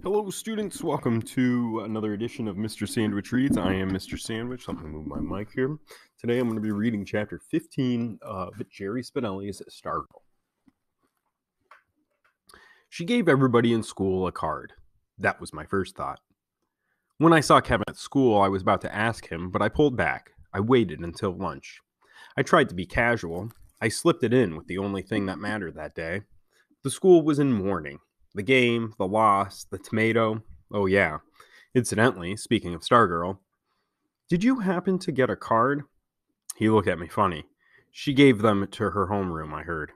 Hello, students. Welcome to another edition of Mr. Sandwich Reads. I am Mr. Sandwich. I'm going to move my mic here. Today I'm going to be reading Chapter 15 of Jerry Spinelli's Stargirl. She gave everybody in school a card. That was my first thought. When I saw Kevin at school, I was about to ask him, but I pulled back. I waited until lunch. I tried to be casual. I slipped it in with the only thing that mattered that day. The school was in mourning. The game, the loss, the tomato. Oh yeah. Incidentally, speaking of Stargirl, did you happen to get a card? He looked at me funny. She gave them to her homeroom, I heard.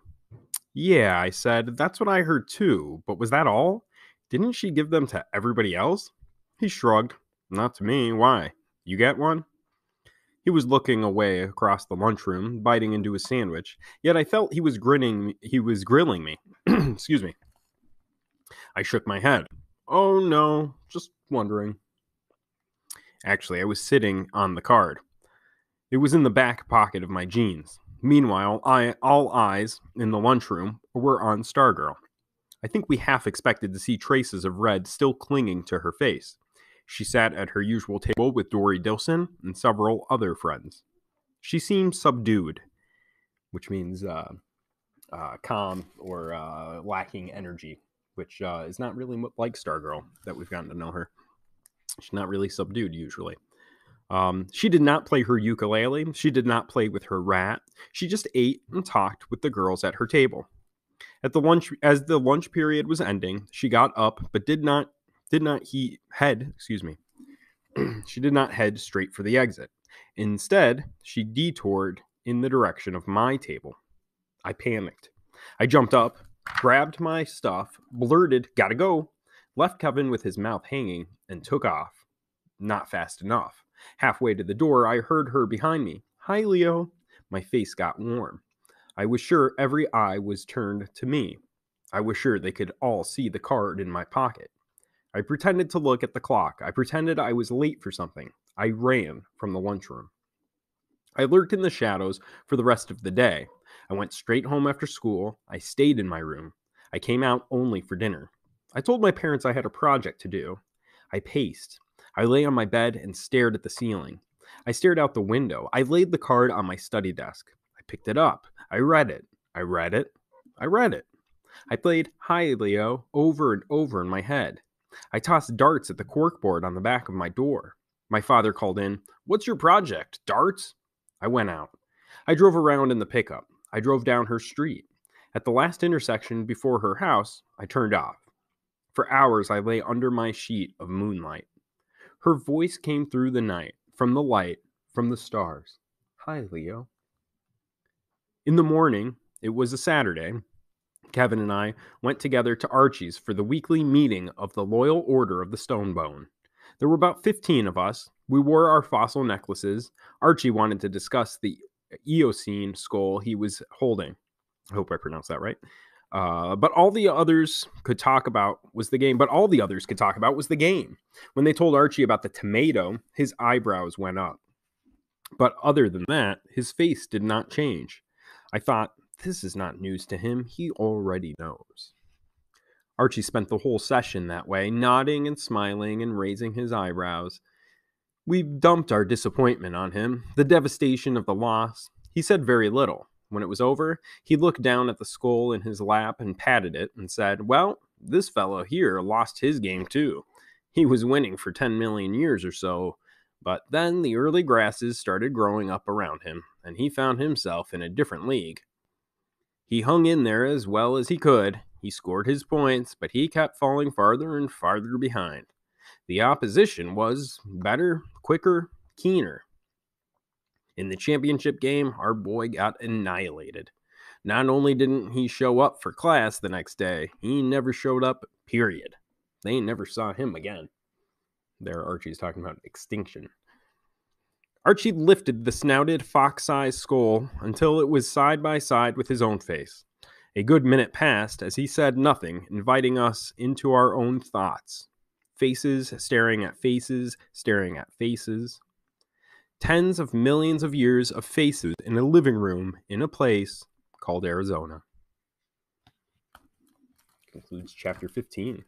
Yeah, I said, that's what I heard too, but was that all? Didn't she give them to everybody else? He shrugged. Not to me, why? You get one? He was looking away across the lunchroom, biting into his sandwich, yet I felt he was grilling me. Excuse me. I shook my head. Oh no, just wondering. Actually, I was sitting on the card. It was in the back pocket of my jeans. Meanwhile, all eyes in the lunchroom were on Stargirl. I think we half expected to see traces of red still clinging to her face. She sat at her usual table with Dory Dilson and several other friends. She seemed subdued, which means calm or lacking energy, which is not really like Stargirl that we've gotten to know her. She's not really subdued usually. She did not play her ukulele. She did not play with her rat. She just ate and talked with the girls at her table. As the lunch period was ending, she got up but did not head. She did not head straight for the exit. Instead, she detoured in the direction of my table. I panicked. I jumped up, grabbed my stuff, blurted, "Gotta go," left Kevin with his mouth hanging, and took off. Not fast enough. Halfway to the door, I heard her behind me. "Hi, Leo." My face got warm. I was sure every eye was turned to me. I was sure they could all see the card in my pocket. I pretended to look at the clock. I pretended I was late for something. I ran from the lunchroom. I lurked in the shadows for the rest of the day. I went straight home after school. I stayed in my room. I came out only for dinner. I told my parents I had a project to do. I paced. I lay on my bed and stared at the ceiling. I stared out the window. I laid the card on my study desk. I picked it up. I read it. I read it. I read it. I played "Hi, Leo" over and over in my head. I tossed darts at the corkboard on the back of my door. My father called in. "What's your project? Darts?" I went out. I drove around in the pickup. I drove down her street. At the last intersection before her house, I turned off. For hours, I lay under my sheet of moonlight. Her voice came through the night, from the light, from the stars. "Hi, Leo." In the morning, it was a Saturday, Kevin and I went together to Archie's for the weekly meeting of the Loyal Order of the Stonebone. There were about 15 of us. We wore our fossil necklaces. Archie wanted to discuss the Eocene skull he was holding. I hope I pronounced that right. But all the others could talk about was the game. When they told Archie about the tomato, his eyebrows went up. But other than that, his face did not change. I thought, this is not news to him. He already knows. Archie spent the whole session that way, nodding and smiling and raising his eyebrows. We dumped our disappointment on him, the devastation of the loss. He said very little. When it was over, he looked down at the skull in his lap and patted it and said, "Well, this fellow here lost his game too. He was winning for 10 million years or so, but then the early grasses started growing up around him, and he found himself in a different league. He hung in there as well as he could. He scored his points, but he kept falling farther and farther behind. The opposition was better, quicker, keener. In the championship game, our boy got annihilated. Not only didn't he show up for class the next day, he never showed up, period. They never saw him again." There, Archie's talking about extinction. Archie lifted the snouted, fox-sized skull until it was side by side with his own face. A good minute passed as he said nothing, inviting us into our own thoughts. Faces staring at faces, staring at faces. Tens of millions of years of faces in a living room in a place called Arizona. Concludes chapter 15.